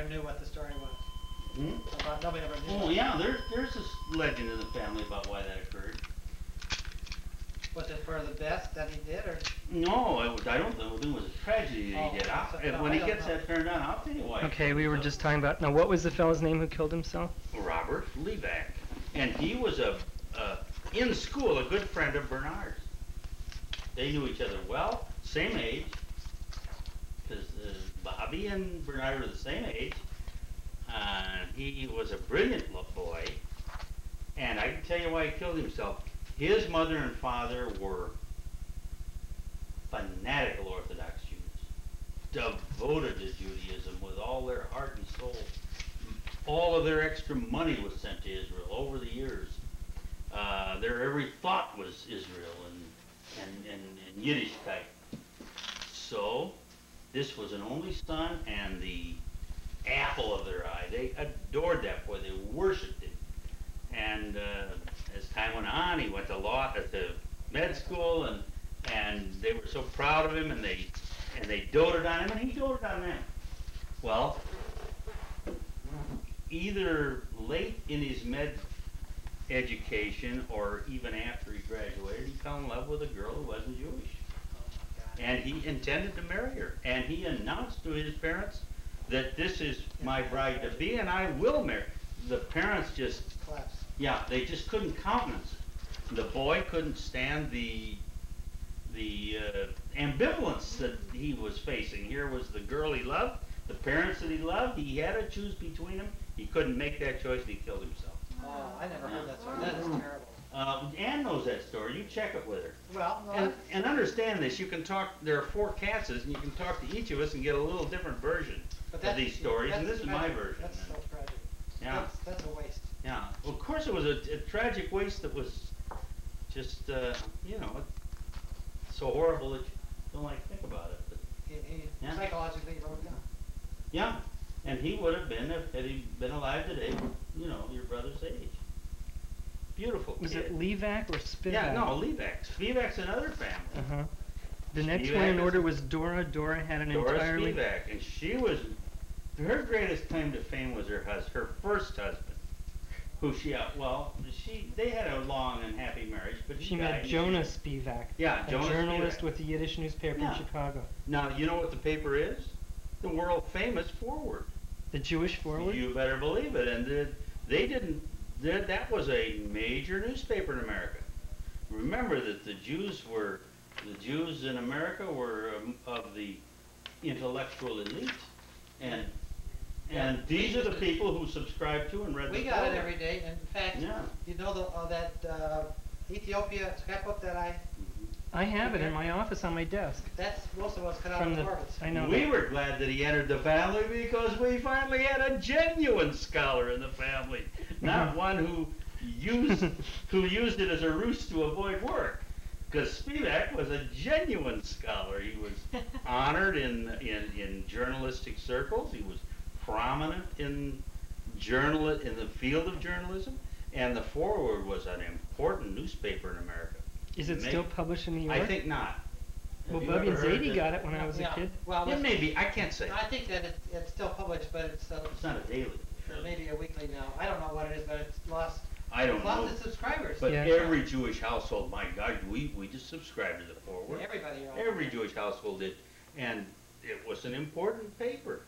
ever knew what the story was. Hmm? Nobody ever knew. Oh yeah, there's this legend in the family about why that occurred. Was it for the best that he did, or? No, I don't think it was a tragedy that he did. When he gets that turned on, I'll tell you why. Okay, we were just talking about, now what was the fellow's name who killed himself? Robert Levack. And he was in school, a good friend of Bernard's. They knew each other well, same age, because Bobby and Bernard were the same age. He was a brilliant little boy, and I can tell you why he killed himself. His mother and father were fanatical Orthodox Jews, devoted to Judaism with all their heart and soul. All of their extra money was sent to Israel over the years. Their every thought was Israel and Yiddishkeit. So this was an only son and the apple of their eye. They adored that boy. They worshipped him. And as time went on, he went to med school, and they were so proud of him, and they doted on him, and he doted on them. Well, either late in his med education or even after he graduated, he fell in love with a girl who wasn't Jewish. And he intended to marry her. And he announced to his parents that this is my bride to be, and I will marry. The parents just, yeah, they just couldn't countenance it. The boy couldn't stand the ambivalence that he was facing. Here was the girl he loved, the parents that he loved. He had to choose between them. He couldn't make that choice, and he killed himself. Oh, I never heard that story. That is terrible. Ann knows that story. You check it with her. Well, no, and understand this. You can talk. There are 4 Katzes, and you can talk to each of us and get a little different version of these stories. And this is my version. That's so tragic. Yeah. That's a waste. Yeah. Well, of course, it was a tragic waste that was just, you know, so horrible that you don't like to think about it. But, He yeah. psychologically wrote it down. Yeah. And he would have been, if had he been alive today, you know, your brother's age. Beautiful kid. Was it Levack or Spivak? Yeah, no, Levack. Spivak's another family. Uh-huh. The next one in order was Dora. Dora had an entirely... Dora Spivak, and she was, her greatest claim to fame was her first husband, who they had a long and happy marriage, but she met Jonah Spivak, yeah, a Jonah journalist Spivak. with the Yiddish newspaper in Chicago. Now, you know what the paper is? The world famous Forward. The Jewish Forward? You better believe it. And that was a major newspaper in America. Remember that the Jews in America were of the intellectual elite, and these are the people who subscribed to and read the We got it every day. In fact, you know that Ethiopia scrapbook that I have it in my office on my desk. That's most of us cut out of the orbits. I know. We were glad that he entered the family because we finally had a genuine scholar in the family, not one who used it as a ruse to avoid work. Because Spivak was a genuine scholar. He was honored in journalistic circles. He was prominent in the field of journalism, and the Forward was an important newspaper in America. Is it still published in New York? I think not. Well, Bubby and Zadie got it when I was a kid. Well, it may be. I can't say. I think that it's still published, but it's not a daily. Maybe a weekly now. I don't know what it is, but it's lost. I don't know. Lots of subscribers. But every Jewish household, my God, we just subscribed to the Forward. Every Jewish household did, and it was an important paper.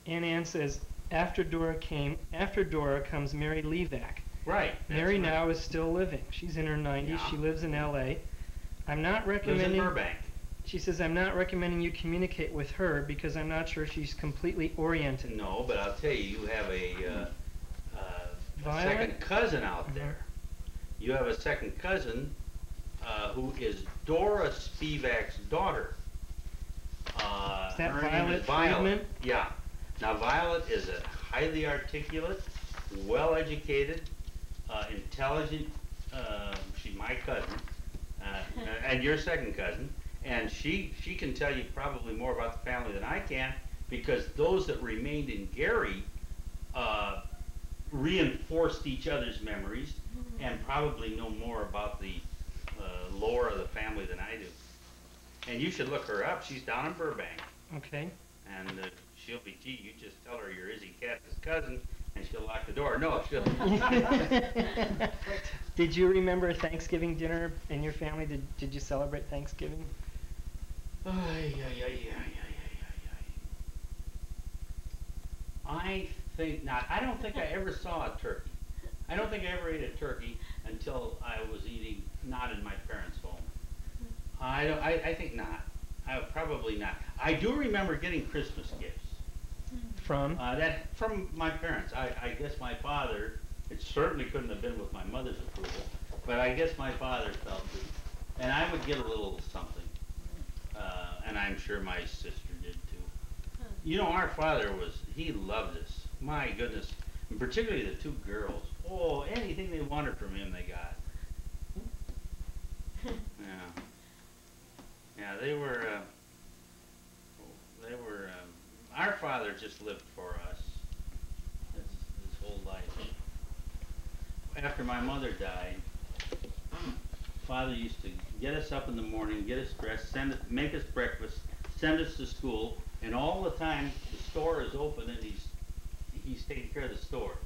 Ann says, after Dora comes Mary Levack. Right. Mary now is still living. She's in her 90s. Yeah. She lives in L.A. I'm not recommending... Lives in Burbank. She says, I'm not recommending you communicate with her because I'm not sure she's completely oriented. No, but I'll tell you, you have a second cousin out there. You have a second cousin who is Dora Spivak's daughter. Is that Violet Friedman? Yeah. Now, Violet is a highly articulate, well-educated, intelligent, she's my cousin, and your second cousin, and she can tell you probably more about the family than I can, because those that remained in Gary reinforced each other's memories and probably know more about the lore of the family than I do. And you should look her up. She's down in Burbank. Okay. And she'll be, gee, you just tell her you're Izzy Katz's cousin, and she'll lock the door. No, she'll. Did you remember Thanksgiving dinner in your family? Did you celebrate Thanksgiving? Ay, ay, ay, ay, ay, ay, ay, ay. I think not. I don't think I ever saw a turkey. I don't think I ever ate a turkey until I was eating not in my parents' home. I think not. Probably not. I do remember getting Christmas gifts. From? From my parents. I guess my father, it certainly couldn't have been with my mother's approval, but I guess my father felt it. And I would get a little something. And I'm sure my sister did too. You know, our father he loved us. My goodness. And particularly the two girls. Oh, anything they wanted from him, they got. Yeah. Yeah, they were, our father just lived for us his whole life. After my mother died, Father used to get us up in the morning, get us dressed, make us breakfast, send us to school, and all the time the store is open and he's taking care of the store.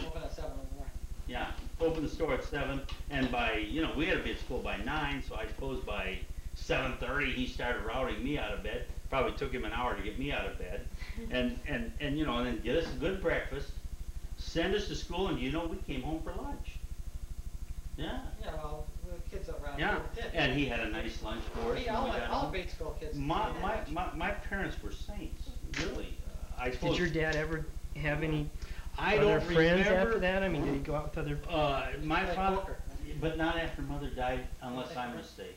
Open at 7 in the morning. Yeah, open the store at 7, and by, we had to be at school by 9, so I suppose by 7:30 he started routing me out of bed. Probably took him an hour to get me out of bed, and then get us a good breakfast, send us to school, and we came home for lunch. Yeah. Yeah, well, the kids around Yeah, here did. and he had a nice lunch for us. All grade school kids. My parents were saints, really. I suppose. Did your dad ever have any I other don't friends remember. after that? I mean, did he go out with other? My Like father, poker. but not after Mother died, unless I'm mistaken.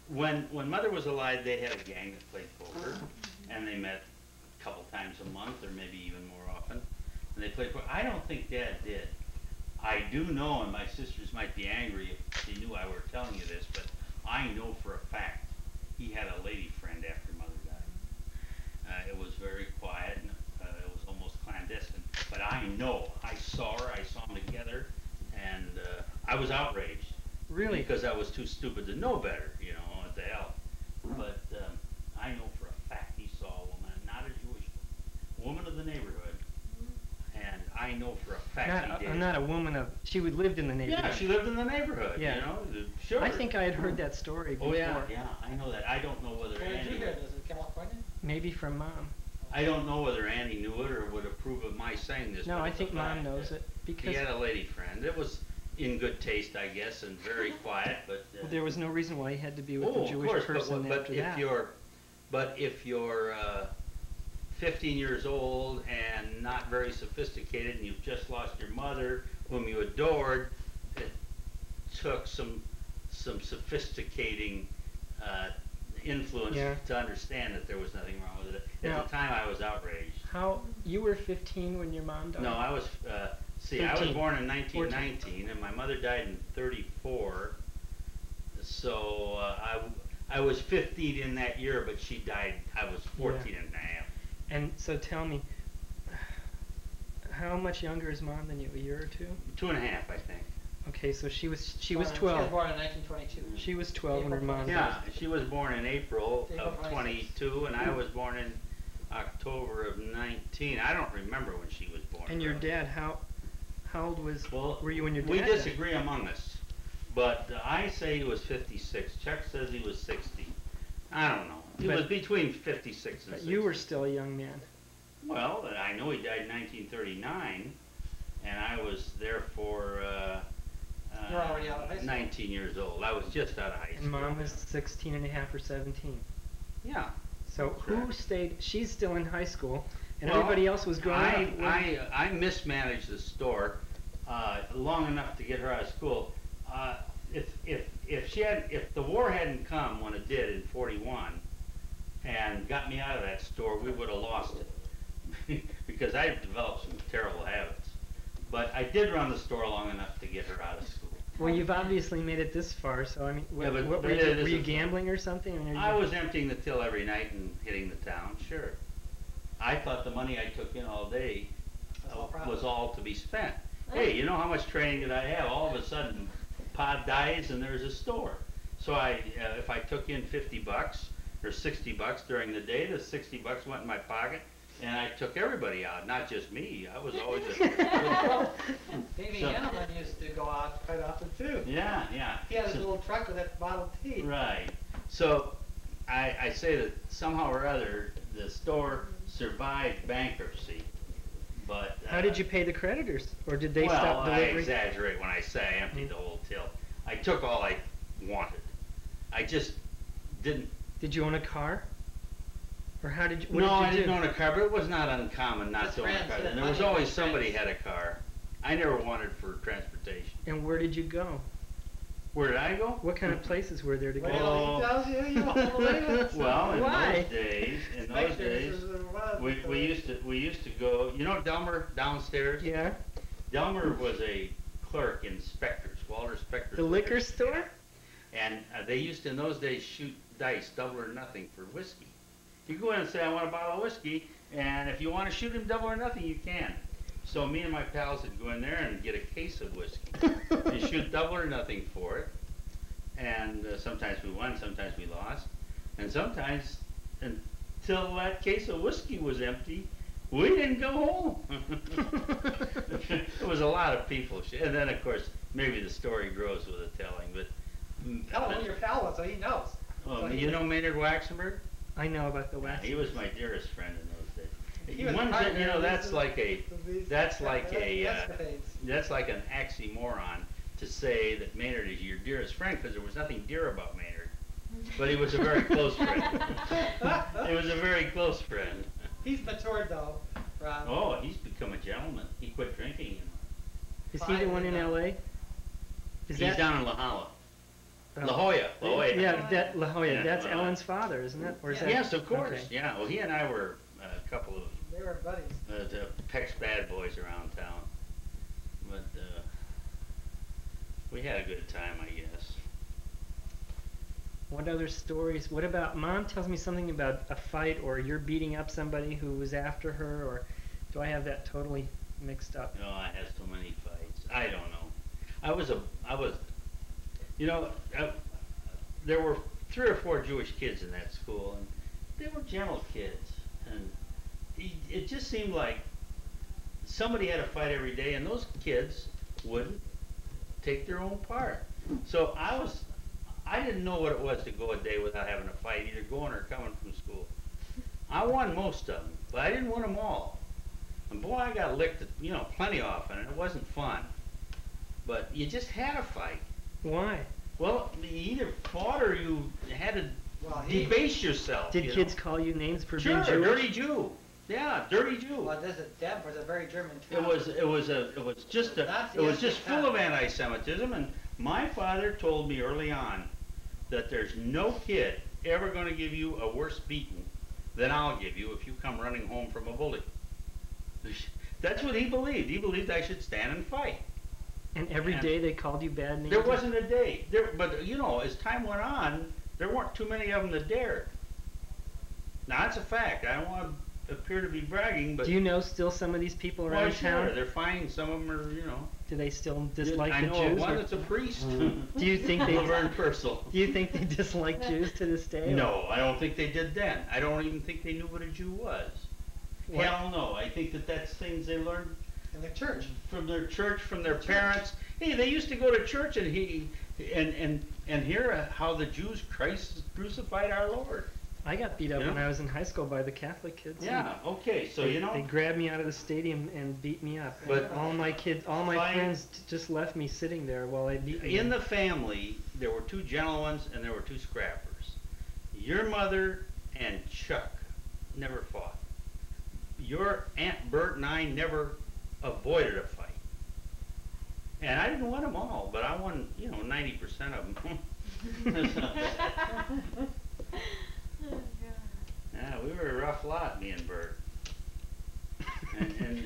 When Mother was alive, they had a gang that played poker, and they met a couple times a month, or maybe even more often. And they played poker. I don't think Dad did. I do know, and my sisters might be angry if they knew I were telling you this, but I know for a fact he had a lady friend after Mother died. It was very quiet, and it was almost clandestine. But I know, I saw her, I saw them together, and I was outraged. Really? Because I was too stupid to know better, what the hell. But I know for a fact he saw a woman, not a Jewish woman of the neighborhood, and I know for a fact he did. Not a woman she lived in the neighborhood. Yeah, she lived in the neighborhood, Yeah. Sure. I think I had heard that story before. Oh yeah, I know that. I don't know whether Where did Annie. you hear this? In California? Maybe from Mom. I don't know whether Annie knew it or would approve of my saying this. No, but I it's think a Mom fact knows that it because he had a lady friend. It was in good taste, I guess, and very quiet, but. well, there was no reason why he had to be with a Jewish of course, person but after if that. if you're 15 years old and not very sophisticated, and you've just lost your mother, whom you adored, it took some sophisticating influence to understand that there was nothing wrong with it. At the time, I was outraged. You were 15 when your mom died? No, I was. I was born in 1919, and my mother died in 34. So I was 15 in that year, but she died. I was 14 and a half. And so tell me, how much younger is Mom than you? A year or two? 2.5, I think. Okay, so she was 12. She was born in 1922. She was 12 when her mom died. Yeah, she was born in April of 22, and I was born in October of 19. I don't remember when she was born. And your dad, how old were you when your dad we died? disagree among us, but I say he was 56. Chuck says he was 60. I don't know. He was between 56 and 60. But you were still a young man. Well, I know he died in 1939, and I was therefore you were already out of high school. 19 years old. I was just out of high school. And Mom was 16 and a half or 17. Yeah. So who stayed? She's still in high school, and Well, everybody else was growing up. I mismanaged the store long enough to get her out of school. If the war hadn't come when it did in '41 and got me out of that store, we would have lost it because I developed some terrible habits. But I did run the store long enough to get her out of school. Well, you've obviously made it this far, so I mean, were you gambling or something? I was emptying the till every night and hitting the town, sure. I thought the money I took in all day was all to be spent. Hey, you know how much training did I have? All of a sudden, Pa dies and there's a store. So if I took in $50 or $60 during the day, the $60 went in my pocket, and I took everybody out, not just me. I was always Davey So- Hanneman used to go out quite often too. Yeah, yeah. He had his So- little truck with that Model T. Right. So I say that somehow or other the store survived bankruptcy, but How did you pay the creditors, or did they well, stop I delivering? exaggerate when I say I emptied the whole till. I took all I wanted. I just didn't. Did you own a car? Or how did you? What No, did you I didn't do? own a car, but it was not uncommon not His to own a friends car. had And there was money, always his somebody friends. had a car. I never wanted for transportation. And where did you go? Where did I go? What kind of places were there to go? Well, he tells you, you won't believe it. Well, in Why? those days, Specters is what it was. we used to go. You know Delmer downstairs. Yeah, Delmer was a clerk in Specters, Walter Specters. the liquor store. And they used to in those days shoot dice, double or nothing for whiskey. You go in and say, I want a bottle of whiskey, and if you want to shoot him double or nothing, you can. So me and my pals would go in there and get a case of whiskey. You shoot double or nothing for it, and sometimes we won, sometimes we lost, and sometimes until that case of whiskey was empty, we didn't go home. It was a lot of people, and then of course maybe the story grows with the telling, but. Tell him who your pal was so he knows. Oh, So he you know Maynard Waxenberg? I know about the wax. He was my dearest friend in those days. He was One partner thing, you know, in that's these- like a, these that's like a, escapades. that's like an oxymoron to say that Maynard is your dearest friend, because there was nothing dear about Maynard. But he was a very close friend. He was a very close friend. He's matured though, Rob. Oh, he's become a gentleman. He quit drinking. Is he the one in L.A.? Is He's down in La Jolla. oh. La Jolla, La Jolla. Yeah, that La Jolla. Yeah, That's La Jolla. Ellen's father, isn't it? Or is that? Yes, of course. Okay. Yeah. Well, he and I were a couple of They were buddies. the Peck's bad boys around town. But we had a good time, I guess. What other stories? What about Mom tells me something about a fight, or you're beating up somebody who was after her, or do I have that totally mixed up? Oh, I had so many fights. I don't know. I was, you know, there were 3 or 4 Jewish kids in that school, and they were gentle kids, and it just seemed like somebody had a fight every day, and those kids wouldn't take their own part. So I didn't know what it was to go a day without having a fight, either going or coming from school. I won most of them, but I didn't win them all. And boy, I got licked, you know, plenty often, and it wasn't fun. But you just had a fight. Why? Well, you either fought or you had to Well, debase yourself. Did you kids know? call you names for Sure, being Jewish? dirty Jew. Yeah, dirty Jew. Well, there's a Deb was a very German It town. was just Nazi it was just ethnic full of town. anti-Semitism, and my father told me early on that there's no kid ever going to give you a worse beating than I'll give you if you come running home from a bully. That's what he believed. He believed I should stand and fight. And every And day they called you bad names? There wasn't a day. But you know, as time went on, there weren't too many of them that dared. Now that's a fact. I don't want to appear to be bragging, but Do you know still some of these people around well, sure, town? they're fine. Some of them are, you know. Do they still dislike I the know Jews? of one or- that's a priest. Do you think they Laverne Purcell. Do you think they dislike Jews to this day? or- No, I don't think they did then. I don't even think they knew what a Jew was. What? Hell no. I think that's things they learned in the church. from their church, from their parents. Hey, they used to go to church and hear how the Jews crucified our Lord. I got beat up Yeah. when I was in high school by the Catholic kids. Yeah. Okay. So They, you know. they grabbed me out of the stadium and beat me up. But- And all my Fight- friends just left me sitting there while they beat me. In the family, there were 2 gentle ones and there were 2 scrappers. Your mother and Chuck never fought. Your Aunt Bert and I never avoided a fight. And I didn't win them all, but I won, 90% of them. Yeah, we were a rough lot, me and Bert. And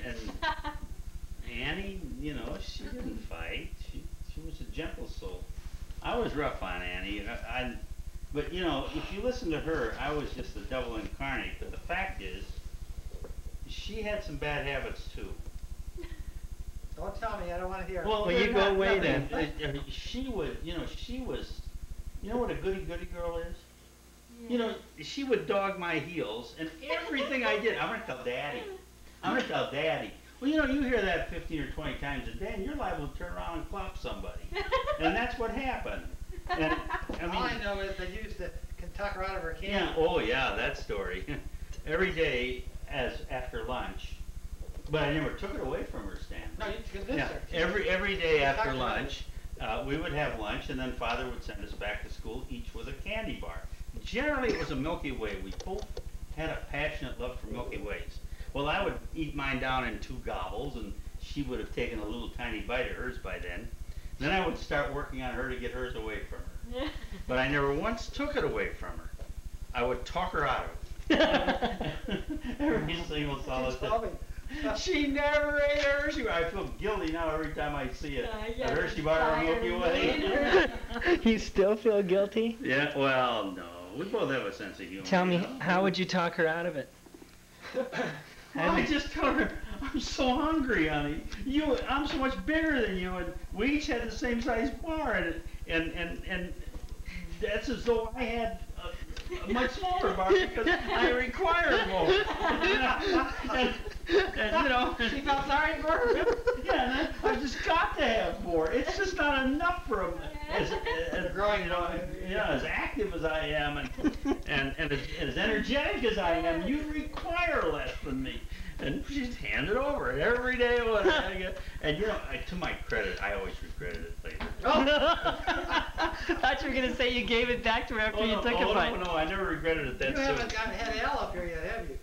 Annie, she didn't fight. She was a gentle soul. I was rough on Annie, but if you listen to her, I was just the devil incarnate. But the fact is, she had some bad habits too. Don't tell me, I don't want to hear it. Well, Well, you they're go not away nothing. then. She was, you know what a goody-goody girl is? You know, she would dog my heels, and everything I did, I'm gonna tell Daddy. I'm gonna tell Daddy. Well, you know, you hear that 15 or 20 times a day, and you're liable to turn around and clop somebody. And that's what happened. And, I mean, all I know is they used to tuck her out of her candy. yeah, oh yeah, that story. Every day after lunch, but I never took it away from her, Stanley. No, you convinced her. Every day after lunch, we would have lunch, and then Father would send us back to school, each with a candy bar. Generally, it was a Milky Way. We both had a passionate love for Milky Ways. Well, I would eat mine down in 2 gobbles, and she would have taken a little tiny bite of hers by then. Then I would start working on her to get hers away from her. But I never once took it away from her. I would talk her out of it. Every single solid time. She never ate a Hershey bar. I feel guilty now every time I see a Hershey bar or Milky Way. You still feel guilty? Yeah, well, no. We both have a sense of humor. Tell me, you know? how would you talk her out of it? I just told her, I'm so hungry, honey. I'm so much bigger than you, and we each had the same size bar, and that's as though I had a much smaller bar because I require more. and you know, She felt sorry for her. yeah, and I just got to have more. It's just not enough for them. As growing, you know, as active as I am, and as energetic as I am, you require less than me. And she's handed over every day. And you know, to my credit, I always regretted it later. I thought you were going to say you gave it back to her after you took a bite. No, I never regretted it that soon. You haven't gotten head of L up here yet, have you?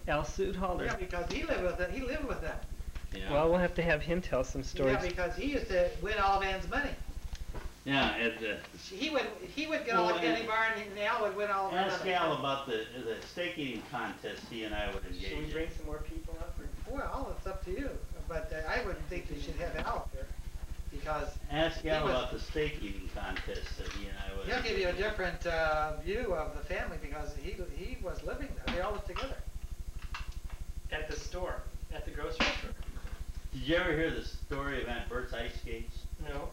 Al Soodhalter. Yeah, because he lived with it. He lived with them. Yeah. Well, we'll have to have him tell some stories. Yeah, because he used to win all of Ann's money. Yeah, He would get all the candy bar, and Al would win all of ask Al about the steak eating contest he and I would engage Should we in. bring some more people up? Or? Well, it's up to you. But I wouldn't think you should have Al up here. Because Ask Al about the steak eating contest that he and I would he'll give engage you a in. different view of the family because he was living there. They all lived together. At the store, at the grocery store. Did you ever hear the story of Aunt Bert's ice skates? No.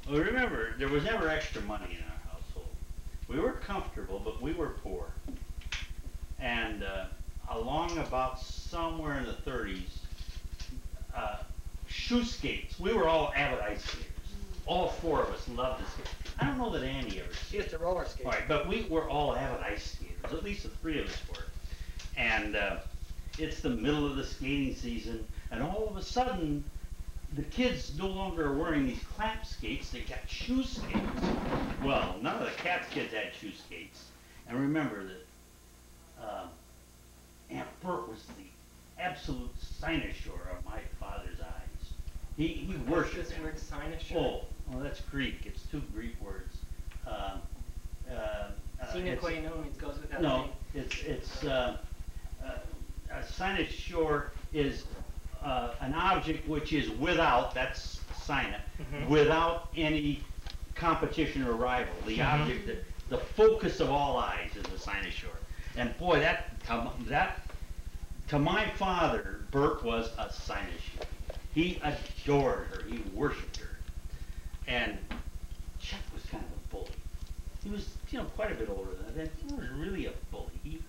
Well, remember, there was never extra money in our household. We were comfortable, but we were poor. And along about somewhere in the 30s, shoe skates. We were all avid ice skaters. All 4 of us loved to skate. I don't know that Annie ever She skated. used to roller skate. All right, but we were all avid ice skaters. At least the 3 of us were. And it's the middle of the skating season, and all of a sudden, the kids no longer are wearing these clamp skates, they got shoe skates. Well, none of the Katz kids had shoe skates. And remember that Aunt Bert was the absolute cynosure of my father's eyes. He worshipped this him. word cynosure? Oh, well, that's Greek. It's 2 Greek words. Sine qua non goes without no, saying. A cynosure is an object which is without, that's sine, without any competition or rival. The object, the focus of all eyes is a cynosure. And boy, that to my father, Bert was a cynosure. He adored her. He worshipped her. And Chuck was kind of a bully. He was, quite a bit older than that. He was really a bully.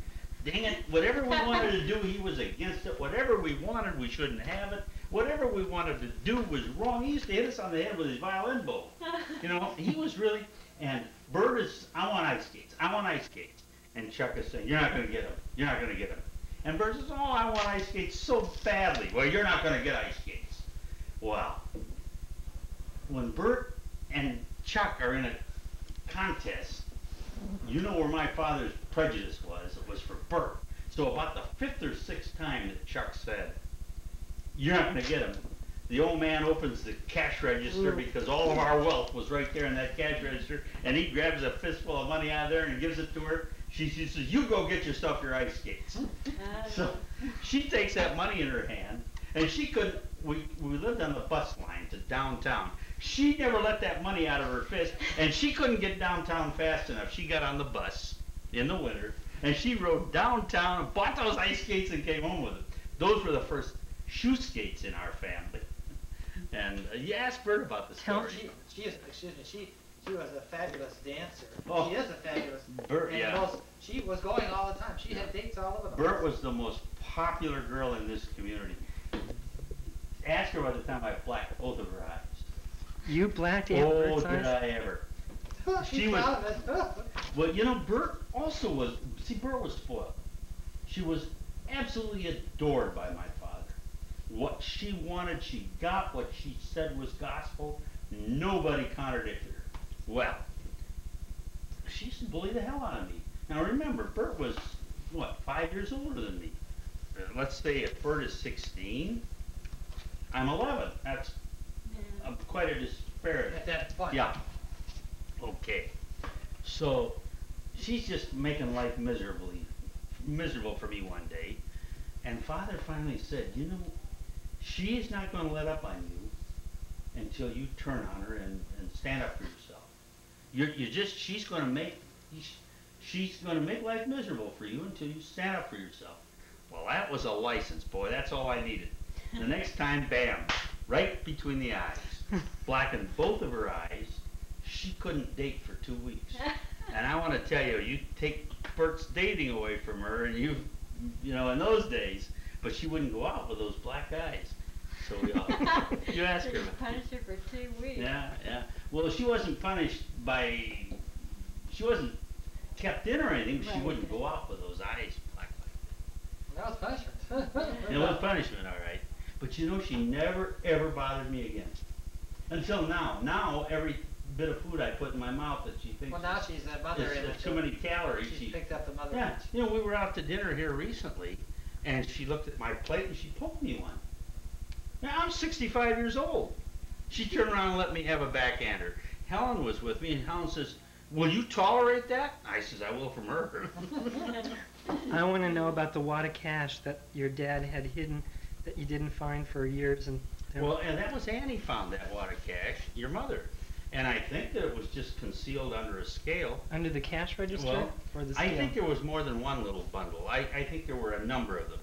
Dang it, whatever we wanted to do, he was against it. Whatever we wanted, we shouldn't have it. Whatever we wanted to do was wrong. He used to hit us on the head with his violin bow. He was really, and Bert is, I want ice skates. I want ice skates. And Chuck is saying, you're not going to get them. You're not going to get them. And Bert says, oh, I want ice skates so badly. Well, you're not going to get ice skates. Wow. When Bert and Chuck are in a contest, you know where my father's prejudice was. It was for Bert. So about the 5th or 6th time that Chuck said, you're not going to get him, the old man opens the cash register because all of our wealth was right there in that cash register, and he grabs a fistful of money out of there and gives it to her. She says, you go get yourself your ice skates. So she takes that money in her hand, and she couldn't, we lived on the bus line to downtown. She never let that money out of her fist, and she couldn't get downtown fast enough. She got on the bus in the winter, and she rode downtown and bought those ice skates and came home with them. Those were the first shoe skates in our family. And you asked Bert about the story. She was a fabulous dancer. Oh. She is a fabulous. Bert, and yeah. She was going all the time. She had dates all over the place. Bert was the most popular girl in this community. Ask her by the time I blacked both of her eyes. You blacked Aunt Bert's Oh, did eyes? I ever. She's She was, proud of it. well, you know, Bert also was, see, Bert was spoiled. She was absolutely adored by my father. What she wanted, she got. What she said was gospel. Nobody contradicted her. Well, she used to bully the hell out of me. Now remember, Bert was, what, 5 years older than me. Let's say if Bert is 16, I'm 11. That's quite a disparity. At that point. Yeah. Okay. So she's just making life miserable for me one day. And Father finally said, you know, she's not going to let up on you until you turn on her and stand up for yourself. She's going to make life miserable for you until you stand up for yourself. Well, that was a license, boy. That's all I needed. The next time, bam, right between the eyes, blackened both of her eyes. She couldn't date for 2 weeks. And I want to tell you, you take Bert's dating away from her, and you know, in those days, but she wouldn't go out with those black eyes. So we all, you ask her. Punish her for 2 weeks. Yeah, yeah. Well, she wasn't punished she wasn't kept in or anything. She Right. wouldn't go out with those eyes black like That was punishment. that. It was punishment, all right. But you know, she never ever bothered me again. Until now. Now, every bit of food I put in my mouth that she thinks Well, now she's a mother in is too many calories. She's picked up the mother. Yeah, you know, we were out to dinner here recently, and she looked at my plate and she poked me one. Now, I'm 65 years old. She turned around and let me have a backhander. Helen was with me, and Helen says, will you tolerate that? I says, I will from her. I want to know about the wad of cash that your dad had hidden that you didn't find for years. And Well, and that was Annie found that wad of cash, your mother. And I think that it was just concealed under a scale. Under the cash register? Well, or the I scale? think there was more than one little bundle. I think there were a number of them.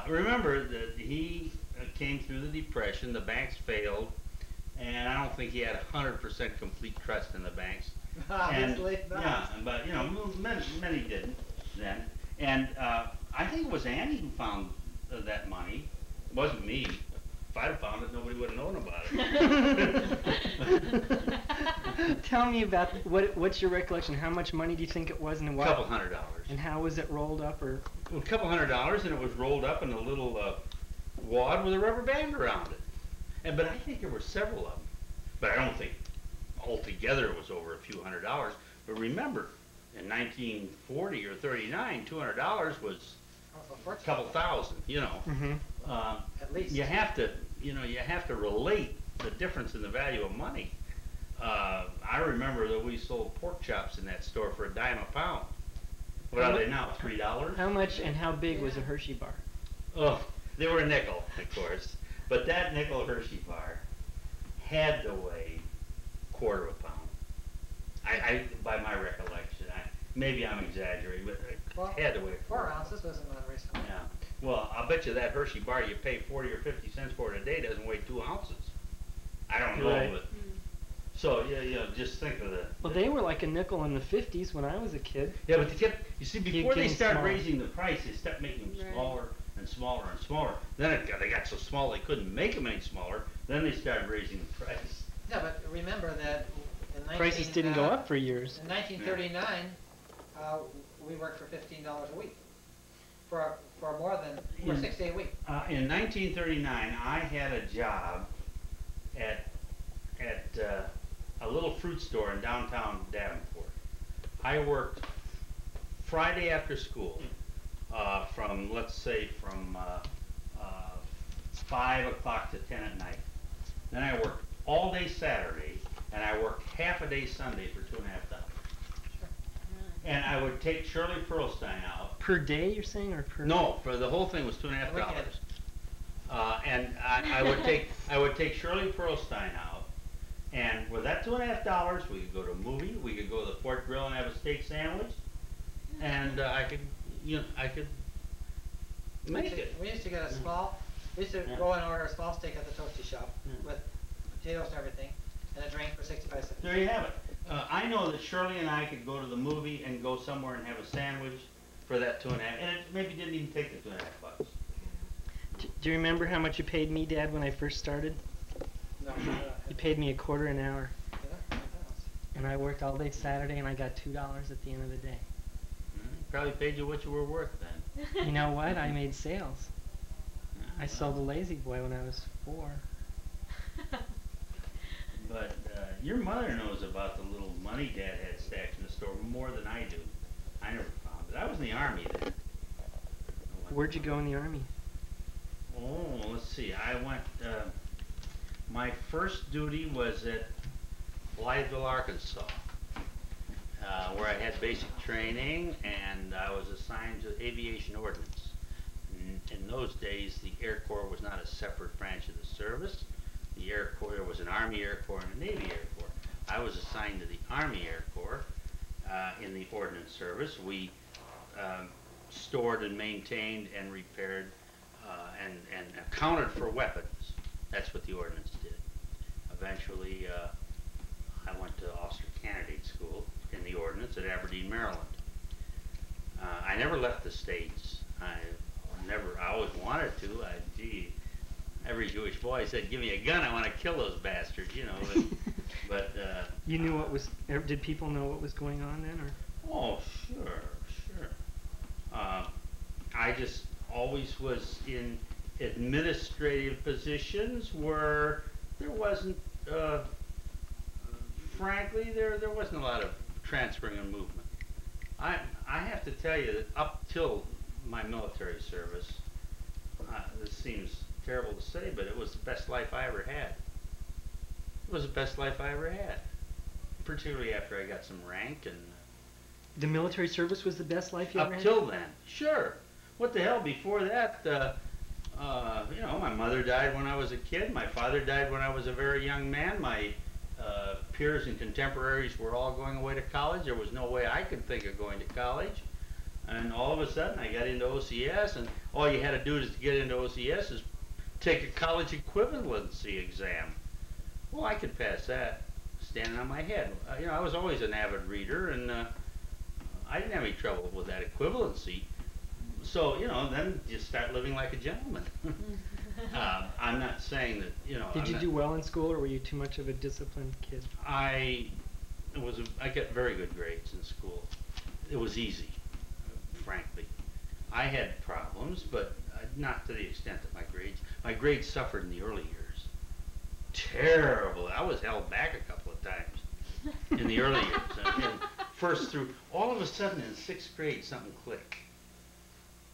Remember that he came through the Depression, the banks failed, and I don't think he had 100% complete trust in the banks. Obviously And, not. yeah, but you know, many didn't then. And I think it was Annie who found that money. It wasn't me. If I'd have found it, nobody would have known about it. Tell me about what's your recollection? How much money do you think it was, and A what? couple $100. And how was it rolled up, or? Well, a couple $100, and it was rolled up in a little wad with a rubber band around it. But I think there were several of them. But I don't think altogether it was over a few $100s. But remember, in 1940 or 39, $200 was a couple thousand. You know. Mm-hmm. At least. You have to relate the difference in the value of money. I remember that we sold pork chops in that store for $0.10 a pound. What are they now? $3? How much and how big was a Hershey bar? Oh, they were a nickel, of course. But that nickel Hershey bar had to weigh quarter of a pound. I by my recollection, maybe I'm exaggerating, but it had to weigh 4 ounces wasn't unreasonable. Yeah. Well, I'll bet you that Hershey bar you pay 40 or 50 cents for today doesn't weigh 2 ounces. I don't know, Right. but so yeah, just think of the. Well, they were like a nickel in the 50s when I was a kid. Yeah, but they kept. You see, before they getting started smaller. raising the price, they stepped making them Right. smaller and smaller and smaller. Then they got so small they couldn't make them any smaller. Then they started raising the price. Yeah, but remember that in Prices didn't go up for years. In 1939, we worked for $15 a week. For more than for a 6-day week. In 1939, I had a job at a little fruit store in downtown Davenport. I worked Friday after school from 5 o'clock to 10 at night. Then I worked all day Saturday, and I worked half a day Sunday for $2.50. And I would take Shirley Pearlstein out. Per day, you're saying, or per? No, for the whole thing was $2.50. And I would take Shirley Pearlstein out, and with that $2.50, we could go to a movie, we could go to the Fort Grill and have a steak sandwich, and I could make it. We used to get a small. We used to go and order a small steak at the toasty shop with potatoes and everything, and a drink for 65 cents. There you have it. I know that Shirley and I could go to the movie and go somewhere and have a sandwich for that 2.5, and it maybe didn't even take the $2.50. Do you remember how much you paid me, Dad, when I first started? No, You paid me $0.25 an hour, yeah, and I worked all day Saturday, and I got $2 at the end of the day. Probably paid you what you were worth then. You know what? I made sales. I Well, sold the Lazy Boy when I was 4. But your mother knows about the little money Dad had stashed in the store more than I do. I never found it. I was in the Army then. Where'd you go in the Army? Oh, let's see. I went, my first duty was at Blytheville, Arkansas, where I had basic training, and I was assigned to aviation ordnance. In those days, the Air Corps was not a separate branch of the service. The Air Corps, there was an Army Air Corps and a Navy Air Corps. I was assigned to the Army Air Corps in the ordnance service. We stored and maintained and repaired and accounted for weapons. That's what the ordnance did. Eventually, I went to Officer Candidate School in the ordnance at Aberdeen, Maryland. I never left the States. I always wanted to. Gee, every Jewish boy said, "Give me a gun, I want to kill those bastards," you know. But You knew what was. Did people know what was going on then, or? oh, sure. I just always was in administrative positions where there wasn't, frankly, there wasn't a lot of transferring and movement. I have to tell you that up till my military service, this seems terrible to say, but it was the best life I ever had. It was the best life I ever had, particularly after I got some rank and. The military service was the best life you ever Up had? till then, sure. What the hell? Before that, you know, my mother died when I was a kid. My father died when I was a very young man. My peers and contemporaries were all going away to college. There was no way I could think of going to college. And all of a sudden, I got into OCS, and all you had to do to get into OCS is take a college equivalency exam. Well, I could pass that standing on my head. You know, I was always an avid reader, and I didn't have any trouble with that equivalency. So, you know, then you start living like a gentleman. I'm not saying that, you know. Did you do well in school, or were you too much of a disciplined kid? I got very good grades in school. It was easy, frankly. I had problems, but not to the extent that my grades suffered in the early years. Terrible. I was held back a couple of times in the early years. And first through, all of a sudden in 6th grade, something clicked.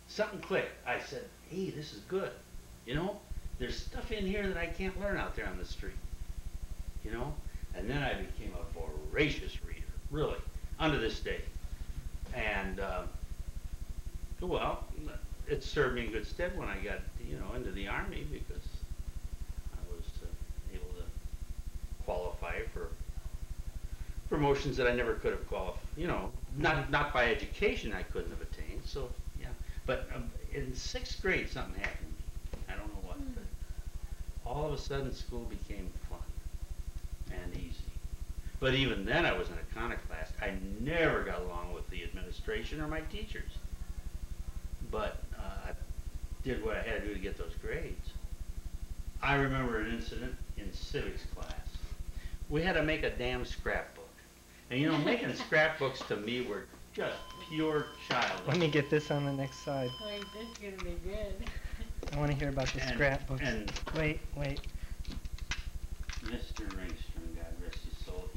Something clicked. I said, hey, this is good. You know, there's stuff in here that I can't learn out there on the street. You know? And then I became a voracious reader, really, unto this day. And, well, it served me in good stead when I got, you know, into the Army, because I was able to qualify for promotions that I never could have qualified. You know, not by education I couldn't have attained. So yeah, but in 6th grade something happened to me. I don't know what, but all of a sudden school became fun and easy. But even then I was an iconoclast. I never got along with the administration or my teachers. But I did what I had to do to get those grades. I remember an incident in civics class. We had to make a damn scrapbook. And you know, making scrapbooks to me were just pure childish. Let me get this on the next slide. Wait, this is gonna be good. I want to hear about the scrapbooks. And Wait. Mr. Ringstrom, God rest his soul,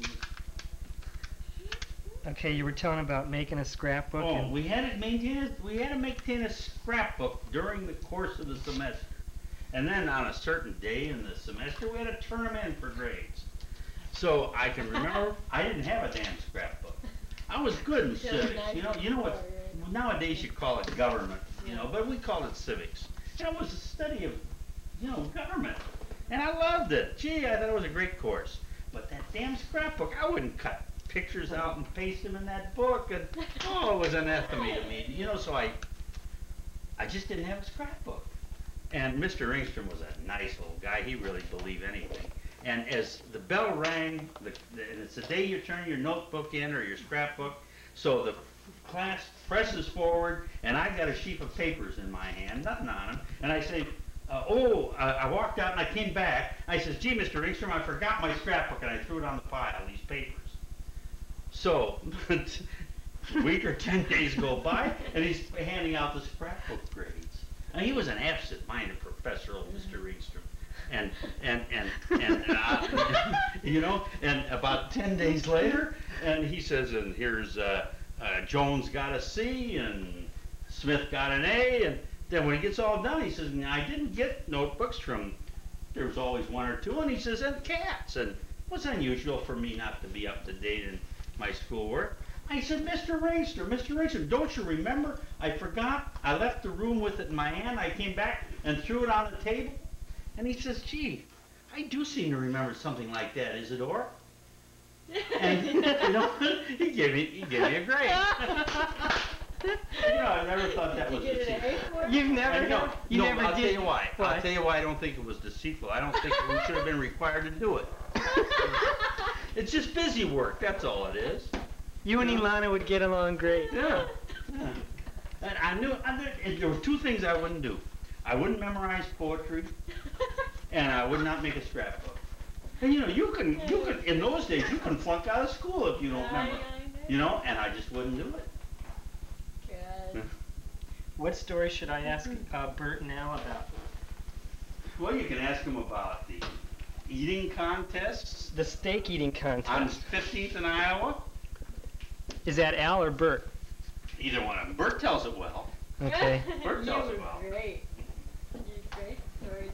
Okay, you were telling about making a scrapbook. oh, and we had to maintain a scrapbook during the course of the semester. And then on a certain day in the semester, we had to turn them in for grades. So I can remember, I didn't have a damn scrapbook. I was good in civics. You know what? Nowadays you call it government, you know, but we called it civics. And it was a study of, you know, government. And I loved it. Gee, I thought it was a great course. But that damn scrapbook, I wouldn't cut pictures out and paste them in that book. And oh, it was anathema to me. You know, so I just didn't have a scrapbook. And Mr. Ringstrom was a nice old guy. He really believed anything. And as the bell rang, and it's the day you turn your notebook in or your scrapbook, so the class presses forward, and I got a sheaf of papers in my hand, nothing on them, and I say, I walked out and I came back. I says, gee, Mr. Ringstrom, I forgot my scrapbook, and I threw it on the pile, these papers. So, a week or 10 days go by, and he's handing out the scrapbook grades. And he was an absent-minded professor, old Mr. Ringstrom. And you know, and about 10 days later, and he says, and here's Jones got a C, and Smith got an A, and then when he gets all done, he says, I didn't get notebooks from, there was always one or two, and he says, and Katz, and it was unusual for me not to be up to date in my schoolwork. I said, Mr. Ringstrom, don't you remember? I forgot, I left the room with it in my hand, I came back and threw it on the table. And he says, gee, I do seem to remember something like that, Isidore. And you know, he gave me a grade. You know, I never thought that was deceitful. You've never, No, I'll did. tell you why. Why? I'll tell you why I don't think it was deceitful. I don't think we should have been required to do it. It's just busy work, that's all it is. You and Ilana would get along great. Yeah. And I knew, and there were two things I wouldn't do. I wouldn't memorize poetry, and I would not make a scrapbook. And you know, you can, in those days, you can flunk out of school if you don't remember. You know, and I just wouldn't do it. Good. What story should I ask Bert now about? Well, you can ask him about the eating contests The steak eating on contest. 15th in Iowa. Is that Al or Bert? Either one of them. Bert tells it well. Okay. Bert tells You it well. were great. You're great storyteller.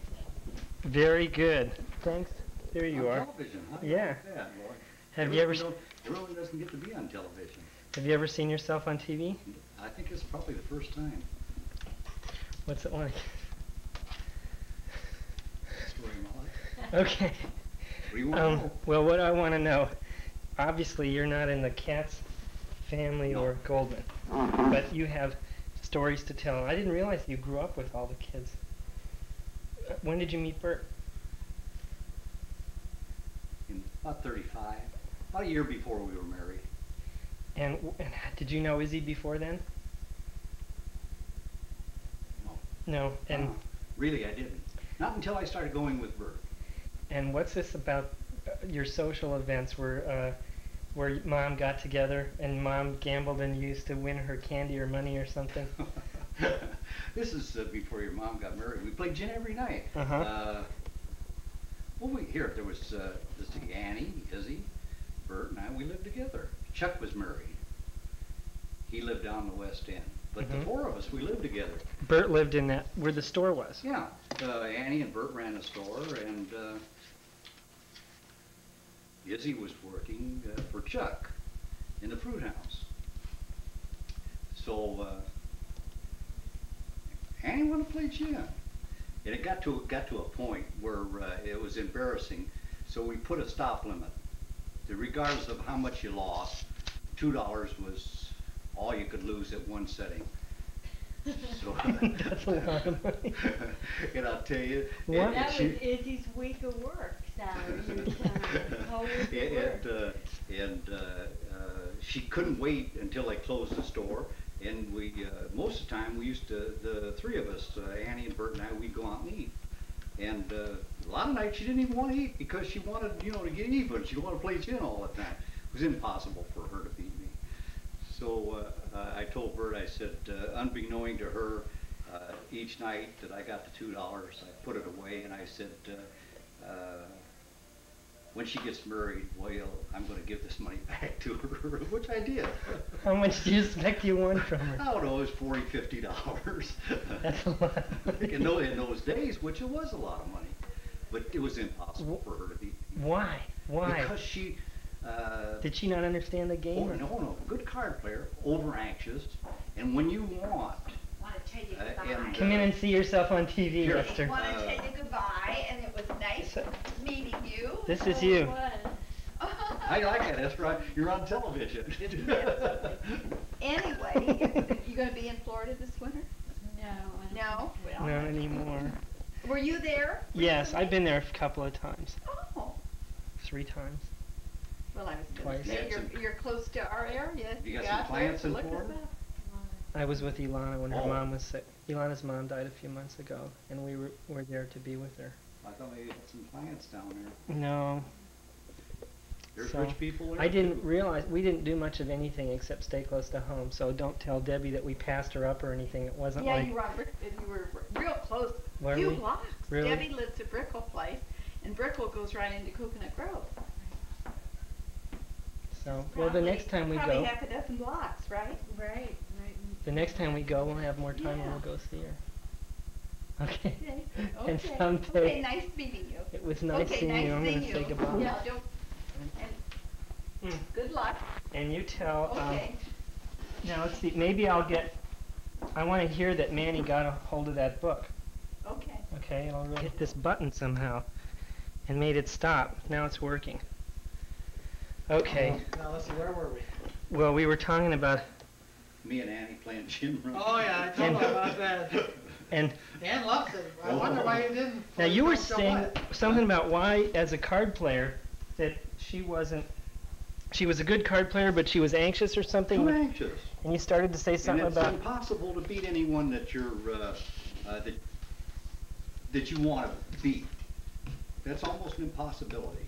Very good. Thanks. There you are. Television, huh? Yeah. Yeah, boy. Have you ever Everyone doesn't get to be on television. have you ever seen yourself on TV? I think it's probably the first time. What's it like? Story of my life. Okay. What do you want to know? Well, what I want to know, obviously you're not in the Katz family No. or Goldman, but you have stories to tell. I didn't realize you grew up with all the kids. When did you meet Bert? In about 35, about a year before we were married. And did you know Izzy before then? No. No. And Really, I didn't. Not until I started going with Bert. and what's this about your social events where Mom got together and Mom gambled and used to win her candy or money or something? This is before your mom got married. We played gin every night. Uh-huh. Well, there was Annie, Izzy, Bert, and I. We lived together. Chuck was married. He lived down the West End. But the four of us, we lived together. Bert lived in that where the store was. Yeah. Annie and Bert ran a store, and Izzy was working for Chuck in the fruit house. So Annie wanted to play gin, and it got to a point where it was embarrassing. So we put a stop limit. Regardless of how much you lost, $2 was all you could lose at one setting. So That's a lot of money. and I'll tell you, What? That was Izzy's week of work salary. You were telling me. Whole week of work. She couldn't wait until they closed the store. And we, most of the time, we used to, the three of us, Annie and Bert and I, we'd go out and eat. And a lot of nights she didn't even want to eat because she wanted, to get even. She wanted to play gin all the time. It was impossible for her to beat me. So I told Bert, I said, unbeknown to her, each night that I got the $2, I put it away, and I said, when she gets married, well, I'm going to give this money back to her, which I did. How much do you expect you won from her? I don't know, it was $40, $50. That's a lot of money. in those days, which it was a lot of money. But it was impossible for her to beat me. Why? Why? Because she... Did she not understand the game? no. Good card player, over anxious, and when you want... Want to tell you goodbye. and, Come in and see yourself on TV, Here. Lester. Want to tell you goodbye, and it was nice meeting you. This is Oh, you. it was. I like that, that's right. You're on television. Anyway, you going to be in Florida this winter? No. I don't No? think Not anymore. Were you there? Yes, I've been there a couple of times. Oh, 3 times. Well, I was Twice. gonna say, you're close to our area. You got some clients in Florida? I was with Ilana when her Oh. mom was sick. Ilana's mom died a few months ago, and we were there to be with her. I thought maybe you had some clients down there. No. There's So, rich people there I didn't too. realize, we didn't do much of anything except stay close to home, so don't tell Debbie that we passed her up or anything. It wasn't Yeah, like, you were real close. Were Few we? blocks. Really? Debbie lives at Brickell Place, and Brickell goes right into Coconut Grove. so, well, the next time we Probably go, half a dozen blocks, right? Right. the next time we go, we'll have more time and Yeah. we'll go see her. Okay. Okay. And Okay. someday, Okay, nice meeting you. it was nice Okay, seeing nice you. I'm seeing gonna say you. goodbye. Yeah, don't, and Mm. good luck. And you tell, Okay. now let's see, maybe I want to hear that Manny got a hold of that book. Okay. Okay, I'll really hit this button somehow and made it stop. Now it's working. Okay, Now, let's see, where were we? well, we were talking about, Me and Annie playing gym run. Oh, yeah, I told And- her about that. and Dan loves it. I wonder why you didn't. now you were show saying it. something about why, as a card player, that she was a good card player, but she was anxious or something. Too anxious. And you started to say And something it's about, impossible to beat anyone that you're, that you want to beat. That's almost an impossibility.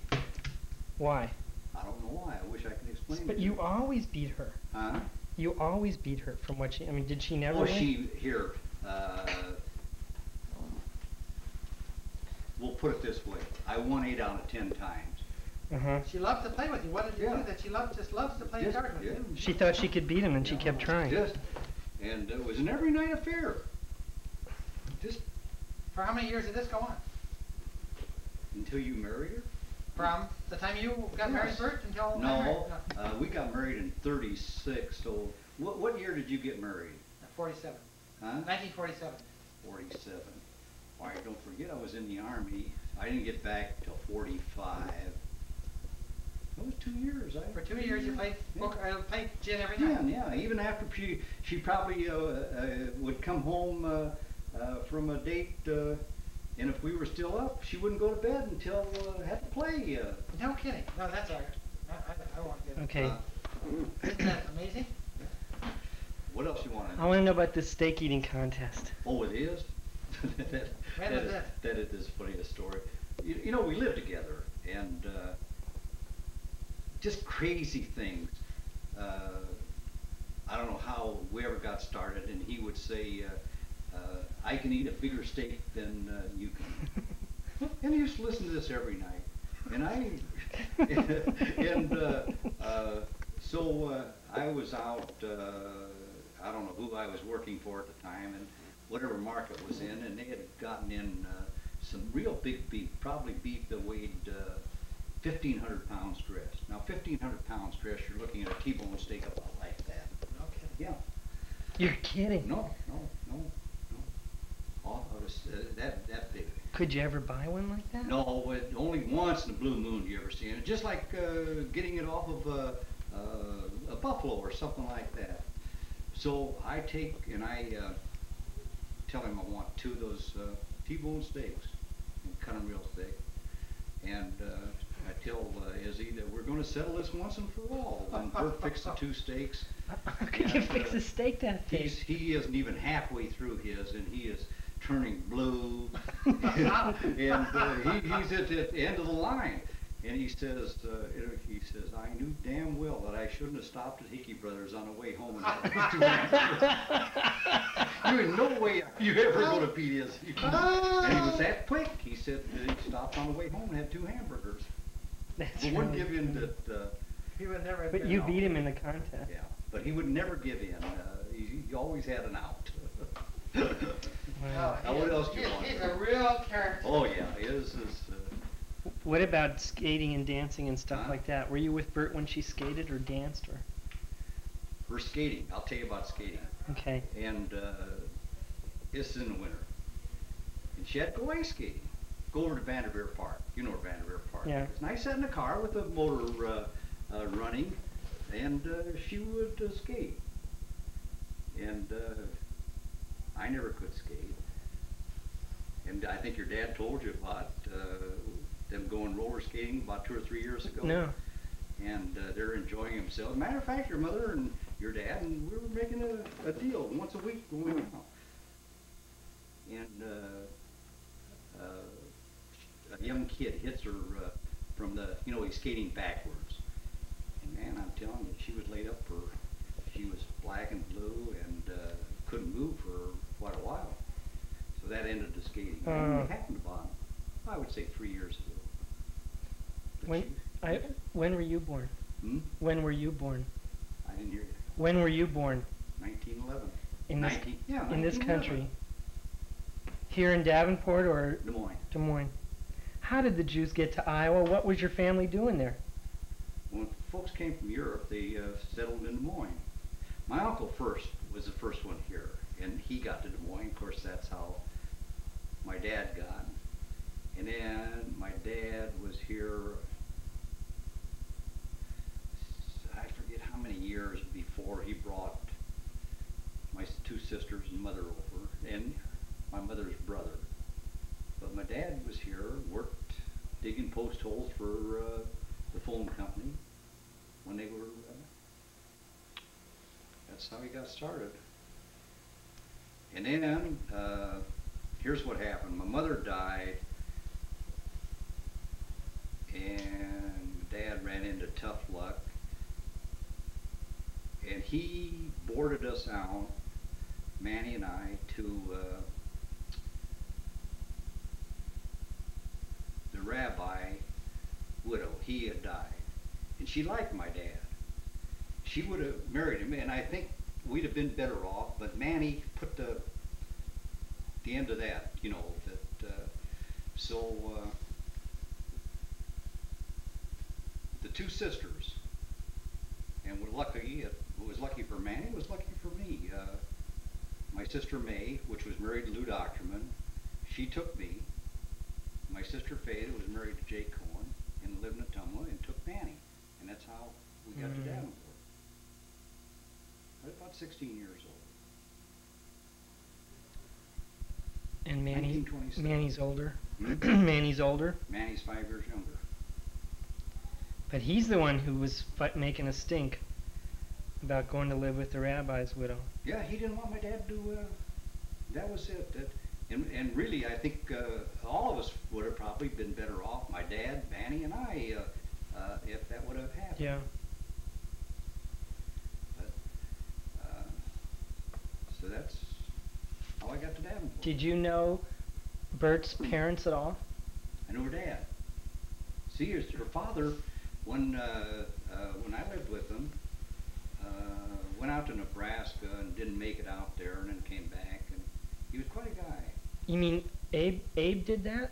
why? I don't know why. I wish I could explain it. But to you always beat her. Huh? You always beat her from what I mean, did she never Oh, win? We'll put it this way. I won 8 out of 10 times. Uh-huh. She loves to play with you. What did you Yeah. do that she just loves to play Just- cards with yeah. you? She thought she could beat him and she Yeah. kept trying. And it was an every night affair. Just For how many years did this go on? until you married her? From the time you got married Yes. first until I No, married? we got married in 36, so what year did you get married? 47. Huh? 1947. 47. Why, don't forget I was in the Army. I didn't get back till 45. It was 2 years. For 2 years you played Yeah. played gin every Yeah, night. yeah. Even after she probably would come home from a date, and if we were still up, she wouldn't go to bed until had to play. No kidding. No, that's all right. I won't get it. Okay. Isn't that amazing? What else you want to I know? want to know about this steak eating contest. Oh, it is? When was that? That is the funniest story. You know, we lived together, and just crazy things. I don't know how we ever got started, and he would say, I can eat a bigger steak than you can. And he used to listen to this every night. And so I was out, I don't know who I was working for at the time, and whatever market was in, and they had gotten in some real big beef, probably beef that weighed 1,500 pounds dressed. Now 1,500 pounds dressed, you're looking at a T-bone steak about like that. Okay. Yeah. You're kidding. No. Oh, it was that big. Could you ever buy one like that? No, only once in a blue moon do you ever see it. Just like getting it off of a buffalo or something like that. So I take and I tell him I want 2 of those T-bone steaks and cut them real thick. And I tell Izzy that we're going to settle this once and for all. And Bert fixed the 2 steaks. How could you And, fix a steak that big? He isn't even halfway through his, and he is turning blue. And he's at the end of the line. And he says, I knew damn well that I shouldn't have stopped at Hickey Brothers on the way home and had 2 hamburgers. There ain't no way you ever go to PDS. And he was that quick. He said that he stopped on the way home and had 2 hamburgers. That's But wouldn't really give in funny. that. He would never have But been you out. beat him in the contest. Yeah, but he would never give in. He always had an out. Wow. Now, what else do you want? He's a real character. Oh yeah, his is. What about skating and dancing and stuff Huh? like that? Were you with Bert when she skated or danced or? Her skating. I'll tell you about skating. Okay. And it's in the winter, and she had to go ice skating. Go over to Vanderveer Park. You know where Vanderveer Park Yeah. is. And I sat in the car with the motor running, and she would skate. And I never could skate. And I think your dad told you about them going roller roller skating about 2 or 3 years ago. No. And they're enjoying themselves. Matter of fact, your mother and your dad, and we were making a deal once a week going out. And a young kid hits her from the, he's skating backwards. And man, I'm telling you, she was laid up she was black and blue and couldn't move for quite a while. So that ended the skating. And it happened about, I would say 3 years ago. But when were you born? Hmm? When were you born? I didn't hear you. When were you born? 1911. In this, 19, yeah, in this 1911. country? Here in Davenport or Des Moines. Des Moines? How did the Jews get to Iowa? What was your family doing there? When folks came from Europe, they settled in Des Moines. My uncle was the first one here, and he got to Des Moines. Of course, that's how my dad got. And then my dad was here, I forget how many years before he brought my 2 sisters and mother over, and my mother's brother. But my dad was here, worked digging post holes for the phone company when they were, that's how he got started. And then, here's what happened. My mother died, and Dad ran into tough luck, and he boarded us out, Manny and I, to the rabbi widow. He had died, and she liked my dad. She would have married him, and I think we'd have been better off, but Manny put the end of that, so the 2 sisters, and we're lucky, it was lucky for Manny, it was lucky for me. My sister May, which was married to Lou Doctorman, she took me. My sister Faye was married to Jake Cohen and lived in Ottumwa and took Manny, and that's how we got to Davenport. I was about 16 years old. And Manny's older. Hmm? Manny's older. Manny's 5 years younger. But he's the one who was making a stink about going to live with the rabbi's widow. Yeah, he didn't want my dad to, that was it. And really, I think all of us would have probably been better off, my dad, Manny, and I, if that would have happened. Yeah. But, so that's how I got to Davenport. Did you know Bert's parents at all? I knew her dad. See, her father, when I lived with him, went out to Nebraska and didn't make it out there, and then came back, and he was quite a guy. You mean Abe did that?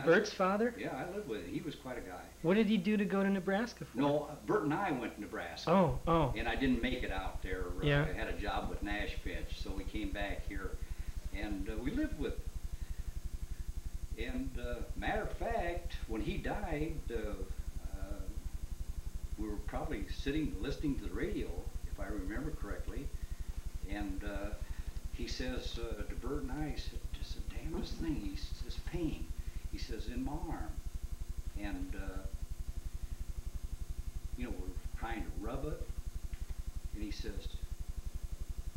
Bert's father? Yeah, I lived with him. He was quite a guy. What did he do to go to Nebraska for? No, Bert and I went to Nebraska. Oh. And I didn't make it out there. Yeah. I had a job with Nash Finch, so we came back here, and we lived with him. And matter of fact, when he died, we were probably sitting listening to the radio, if I remember correctly, and he says to Bert and I, he said, "It's the damnedest thing." He says, "Pain." He says, "In my arm," and we're trying to rub it, and he says,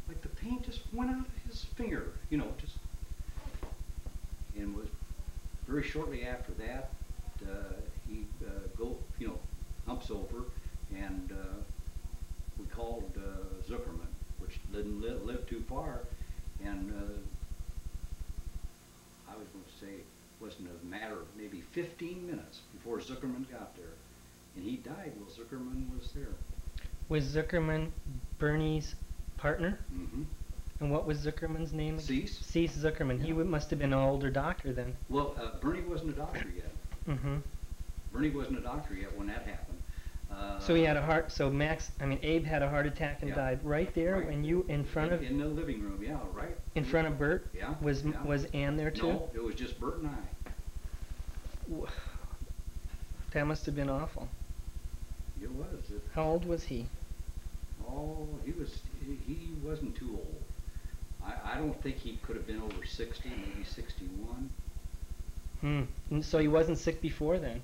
like the pain just went out of his finger, just, and was very shortly after that, he humps over, and we called Zuckerman, which didn't live too far, and I was going to say it wasn't a matter of maybe 15 minutes before Zuckerman got there, and he died while Zuckerman was there. Was Zuckerman Bernie's partner? Mm-hmm. And what was Zuckerman's name? Cease. Cease Zuckerman. Yeah. He must have been an older doctor then. Well, Bernie wasn't a doctor yet. Mm-hmm. Bernie wasn't a doctor yet when that happened. So he had a heart. So Abe had a heart attack and Yeah. died right there Right. when you in front of in the living room, yeah, right. in front of Bert. Yeah. Was yeah. was Ann there too? No, it was just Bert and I. That must have been awful. It was. How old was he? Oh, he wasn't too old. I don't think he could have been over 60, maybe 61. And so he wasn't sick before then.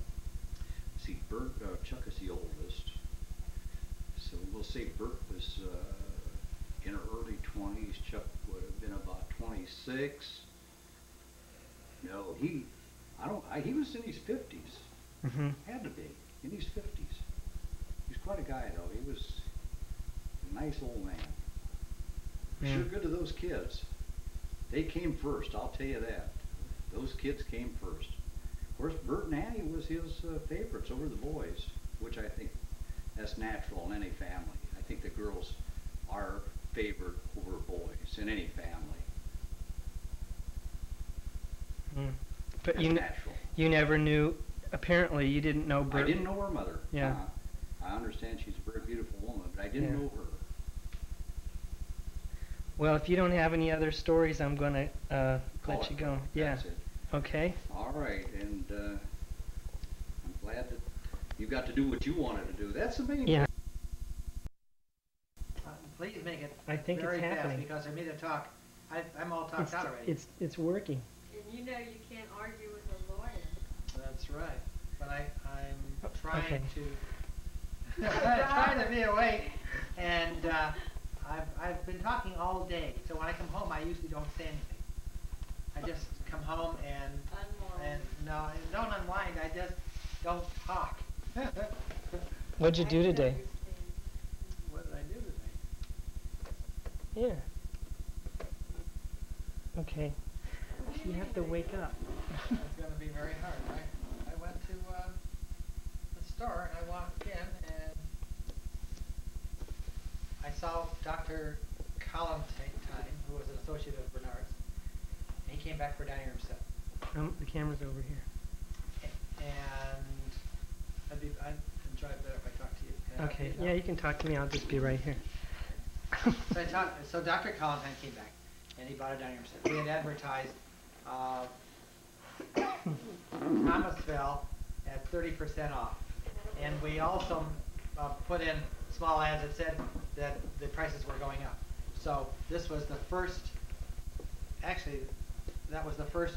see, Bert, Chuck is the oldest. So we'll say Bert was in her early 20s. Chuck would have been about 26. No, he was in his 50s. Mm-hmm. Had to be in his 50s. He's quite a guy, though. He was a nice old man. Yeah. Sure good to those kids. They came first, I'll tell you that. Those kids came first. Of course, Bert and Annie was his favorites over the boys, which I think that's natural in any family. I think the girls are favored over boys in any family. Mm. But That's natural. you never knew. Apparently, you didn't know Bert. I didn't know her mother. Yeah. I understand she's a very beautiful woman, but I didn't know her. Well, if you don't have any other stories, I'm gonna let you go. Yeah. That's it. Okay. All right, and I'm glad that you got to do what you wanted to do. That's the main Yeah. Please make it I think very it's fast happening. because for me to talk, I'm all talked out already. It's working. And you know you can't argue with a lawyer. That's right. But I'm trying Okay. to trying to be awake, and I've been talking all day. So when I come home, I usually don't say anything. I just come home and no, I don't unwind. I just don't talk. What'd you do today? What did I do today? Yeah. Okay. You have to wake up. It's going to be very hard. I went to the store and I walked in and I saw Dr. Colin Time, who was an associate of Bernard's. And he came back for dining room set. The camera's over here. And I'd enjoy it better if I talked to you. Can I talk to Okay. you now? Yeah, you can talk to me. I'll just be right here. So Dr. Collins came back, and he bought a dining room set. We had advertised Thomasville at 30% off, and we also put in small ads that said that the prices were going up. So this was the first, actually, that was the first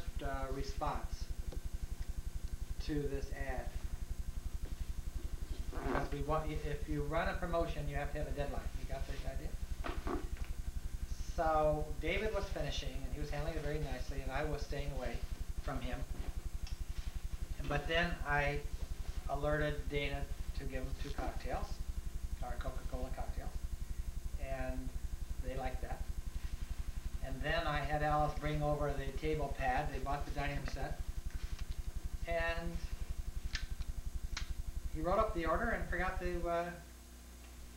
response to this ad. Because we want, if you run a promotion, you have to have a deadline. You got the idea? So David was finishing, and he was handling it very nicely, and I was staying away from him. But then I alerted Dana to give him 2 cocktails, or Coca-Cola cocktails, and they liked that. And then I had Alice bring over the table pad. They bought the dining room set, and he wrote up the order and forgot to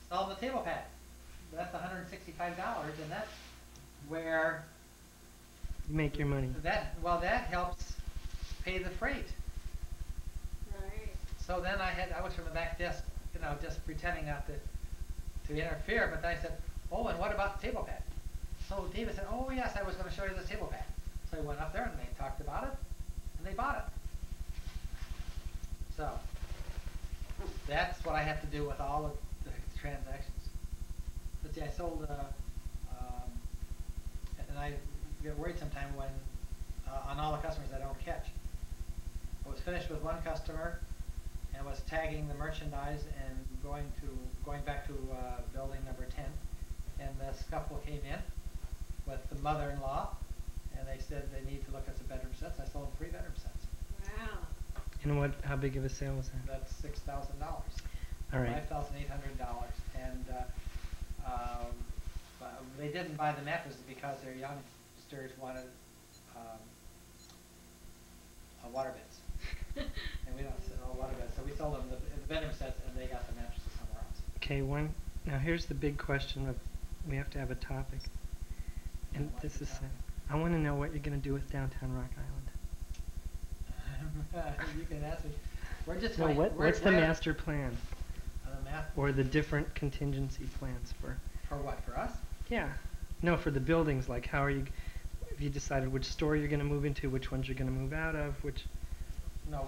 sell the table pad. That's $165, and that's where You make your money. that helps pay the freight. Right. So then I was from the back desk, just pretending not to interfere. But then I said, "Oh, and what about the table pad?" So David said, "Oh yes, I was going to show you the table pad." So I went up there and they talked about it, and they bought it. So that's what I have to do with all of the transactions. But see, I sold, and I get worried sometimes when on all the customers I don't catch. I was finished with one customer and was tagging the merchandise and going back to building number 10, and this couple came in with the mother-in-law, and they said they need to look at some bedroom sets. I sold them 3 bedroom sets. Wow. And how big of a sale was that? That's $6,000. All right. $5,800, and they didn't buy the mattresses because their youngsters wanted water beds, and we don't sell water beds, so we sold them the bedroom sets, and they got the mattresses somewhere else. Okay. Now here's the big question of we have to have a topic, and What's this the is. topic? I want to know what you're going to do with downtown Rock Island. You can ask me. We're just No, going. what's the master plan The math or the different contingency plans for? for what? For us? Yeah. No, for the buildings. Like, how are you? Have you decided which store you're going to move into? Which ones you're going to move out of? Which? No,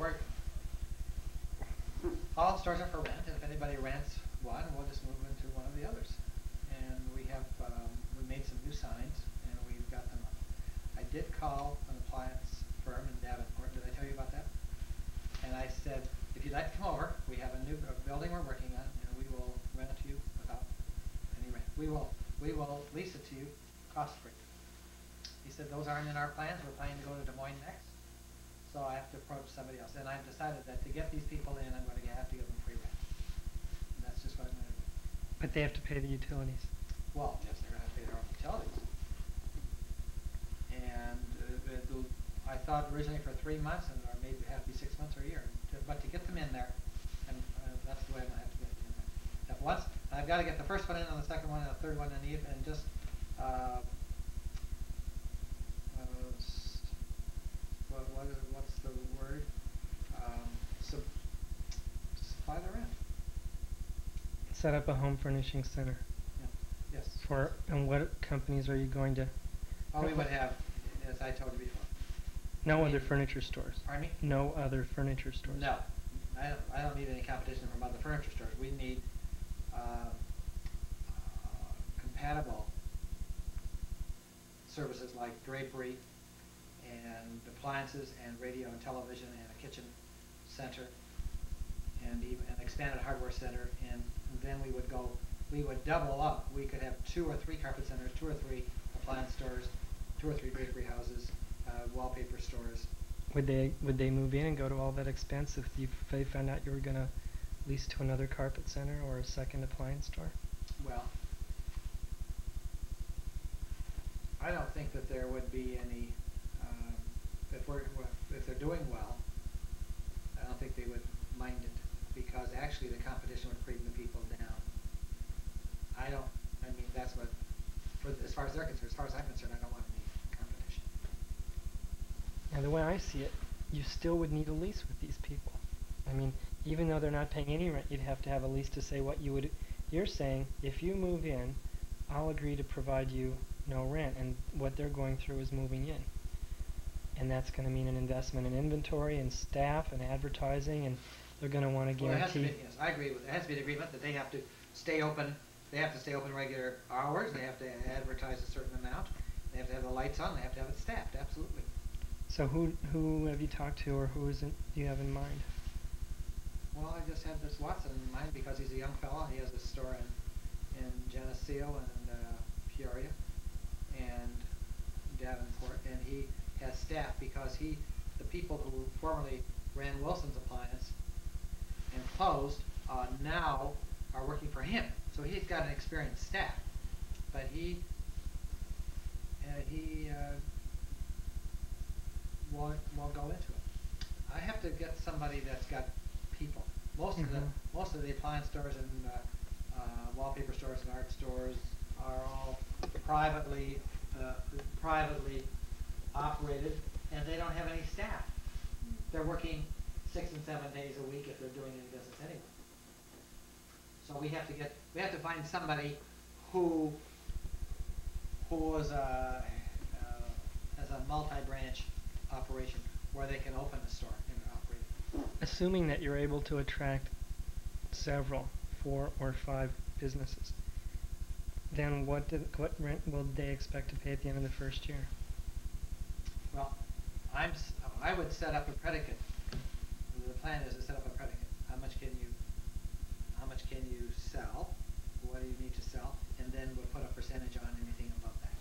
all stores are for rent, and if anybody rents one, we'll just move into one of the others. And we have we made some new signs, and we've got them up. I did call an appliance firm in Davenport. Did I tell you about that? And I said, if you you'd like to come over, we have a new building we're working on, and we will rent it to you without any rent. We will lease it to you cost free. He said, those aren't in our plans, we're planning to go to Des Moines next, so I have to approach somebody else. And I've decided that to get these people in, I'm gonna have to give them free rent. And that's just what I'm gonna do. But they have to pay the utilities. Well, yes, they're gonna have to pay their own utilities. And I thought originally for 3 months, or maybe it have to be 6 months or a year. But to get them in there, and that's the way I'm gonna have to get them in there. At once, I've got to get the first one in, on the second one, and the third one in, and just what's the word? Supply the rent. Set up a home furnishing center. Yeah. Yes. And what companies are you going to? Well, we would have, as I told you before. No other furniture stores. Pardon me? No other furniture stores. No, I don't need any competition from other furniture stores. We need compatible services like drapery and appliances and radio and television and a kitchen center and even an expanded hardware center, and then we would double up. We could have 2 or 3 carpet centers, 2 or 3 appliance stores, 2 or 3 drapery houses, wallpaper stores. Would they move in and go to all that expense if they found out you were going to lease to another carpet center or a second appliance store? Well, I don't think that there would be any, if they're doing well, I don't think they would mind it, because actually the competition would bring the people down. I mean, that's what, as far as they're concerned, as far as I'm concerned, I don't want any competition. Now, the way I see it, you still would need a lease with these people. I mean, even though they're not paying any rent, you'd have to have a lease to say what you would. You're saying, if you move in, I'll agree to provide you no rent, and what they're going through is moving in. And that's going to mean an investment in inventory and staff and advertising, and they're going to want to guarantee. Yes, I agree with. There has to be an agreement that they have to stay open. They have to stay open regular hours. They have to advertise a certain amount. They have to have the lights on. They have to have it staffed. Absolutely. So who have you talked to, or who do you have in mind? Well, I just have this Watson in mind because he's a young fellow. He has a store in Geneseo and Peoria and Davenport, and he has staff because the people who formerly ran Wilson's Appliance and closed now are working for him. So he's got an experienced staff, but he won't go into it. I have to get somebody that's got people. Most of the appliance stores and wallpaper stores and art stores are all privately operated, and they don't have any staff. They're working 6 and 7 days a week if they're doing any business anyway. So we have to find somebody who has a multi-branch operation where they can open a store and operate it. Assuming that you're able to attract several, 4 or 5 businesses, then what rent will they expect to pay at the end of the first year? Well, I would set up a predicate. The plan is to set up a predicate. How much can you sell? What do you need to sell? And then we'll put a percentage on anything above that.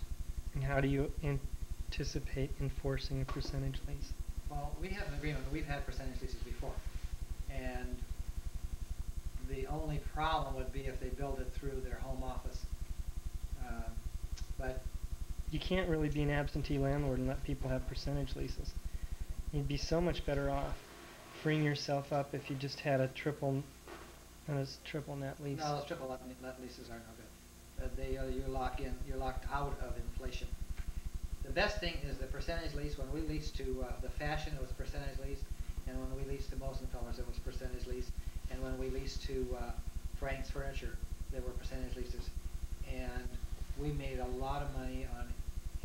And how do you anticipate enforcing a percentage lease? Well, we have an agreement. We've had percentage leases before, and the only problem would be if they build it through their home office. But you can't really be an absentee landlord and let people have percentage leases. You'd be so much better off freeing yourself up if you just had a triple net lease. No, those triple net leases are no good. You're locked out of inflation. The best thing is the percentage lease. When we leased to the Fashion, it was percentage lease, and when we leased to Mosenfellers, it was percentage lease, and when we leased to Frank's Furniture, there were percentage leases, and we made a lot of money on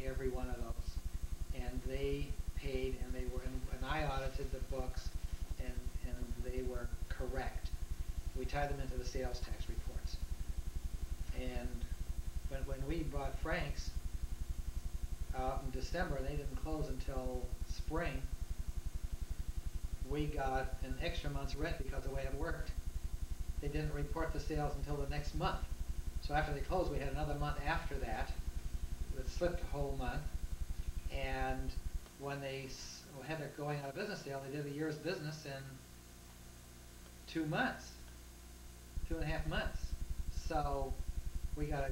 every one of those, and they paid, and I audited the books, and they were correct. We tied them into the sales tax reports, and when we bought Frank's in December, they didn't close until spring. we got an extra month's rent because of the way it worked. They didn't report the sales until the next month. So after they closed, we had another month after that. It slipped a whole month. And when they had their going out of business sale, they did a year's business in 2 months, 2.5 months. So we got,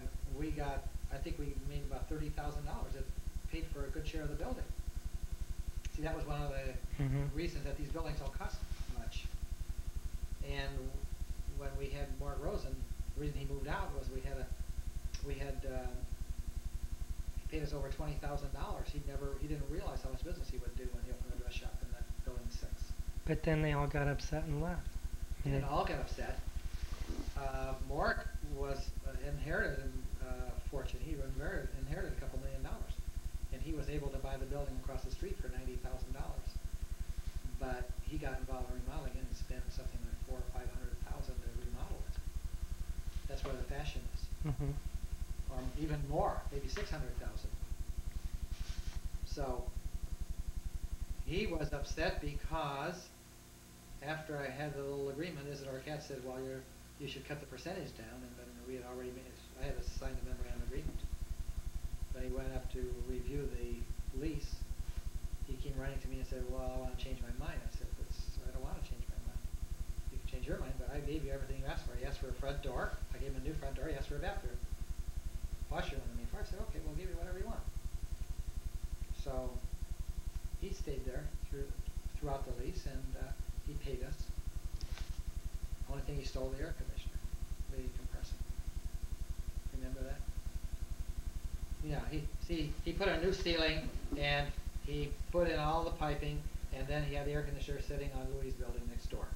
I think we made about $30,000. It paid for a good share of the building. See, that was one of the reasons that these buildings don't cost much. And when we had Mark Rosen, the reason he moved out was he paid us over $20,000. He didn't realize how much business he would do when he opened a dress shop in that building 6. But then they all got upset and left. And they all got upset. Mark was inherited fortune. He inherited a couple $1 million, and he was able to buy the building across the street for $90,000. But he got involved in remodeling and spent something like $400,000 or $500,000 to remodel it. That's where the fashion is, or even more, maybe $600,000. So he was upset because after I had the little agreement, Isidore Katz said, "Well, you should cut the percentage down," and then we had already made it. I had to sign the memorandum agreement. But he went up to review the lease. He came running to me and said, "Well, I want to change my mind." I said, "I don't want to change my mind. You can change your mind, but I gave you everything you asked for. He asked for a front door. I gave him a new front door. He asked for a bathroom. Washer room. I said, "Okay, we'll give you whatever you want." So he stayed there throughout the lease, and he paid us. Only thing he stole, the air conditioner, the compressor. Remember that? Yeah, he put a new ceiling, and he put in all the piping, and then he had the air conditioner sitting on Louis' building next door.